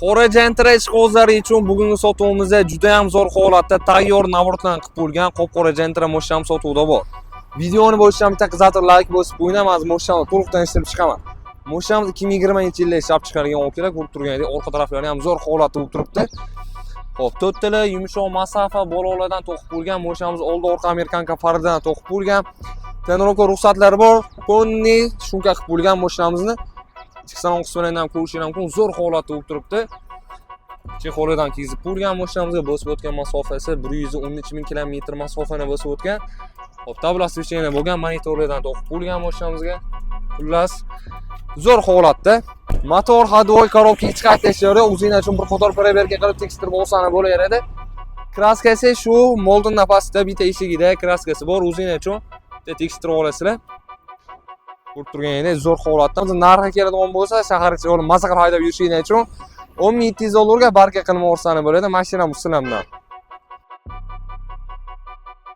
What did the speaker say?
Qora Gentra ishqozlari uchun bugungi sotuvimizda juda ham zo'r holatda tayyor navrotdan qilib bo'lgan qop-qora Gentra mashinam sotuvda bor. Videoni boshidan bitta qiziqarli like bosib qo'yinglar, men mashinani to'liqdan ishlab chiqaman. Mashinamiz 2020-yilda ishlab chiqarilgan o'kilar ko'rib turganingdek, orqa taraflari ham zo'r holatda bo'lib turibdi. Xo'p, to'rttala yumshoq masofa bolalardan to'qib bo'lgan, mashinamiz oldi orqa amerikanka faridan to'qib bo'lgan. Tenorovka ruxsatlari bor, ponni shumka qilib bo'lgan mashinamizni ichki salon qismidan ham ko'rishingiz mumkin, zo'r holatda bo'lib turibdi. Chexolidan kiyizib bo'lgan mashinamizga bosib o'tgan masofasi 113 ming kilometr masofani bosib o'tgan. Xo'p, tabla osveshcheniya bo'lgan, monitorlardan to'qib bo'lgan mashinamizga. Xullas, zo'r holatda. Motor, hadvoy, korobka hech qayta ishlaydi. O'zingiz uchun bir qator proverka qilib tekstir bo'lsani bo'laveradi. Kraskasi shu moldin napasida bitta eshigida kraskasi bor, o'zingiz uchun tekstir olasizlar. Ko'rib turganingizdek zo'r holatda. Narxi keladigan bo'lsa, shahar ichida maza qilib haydab yurishingiz uchun 10 ming $700 ga barka qilib o'rsani bo'ladi. Mashina sizlardan.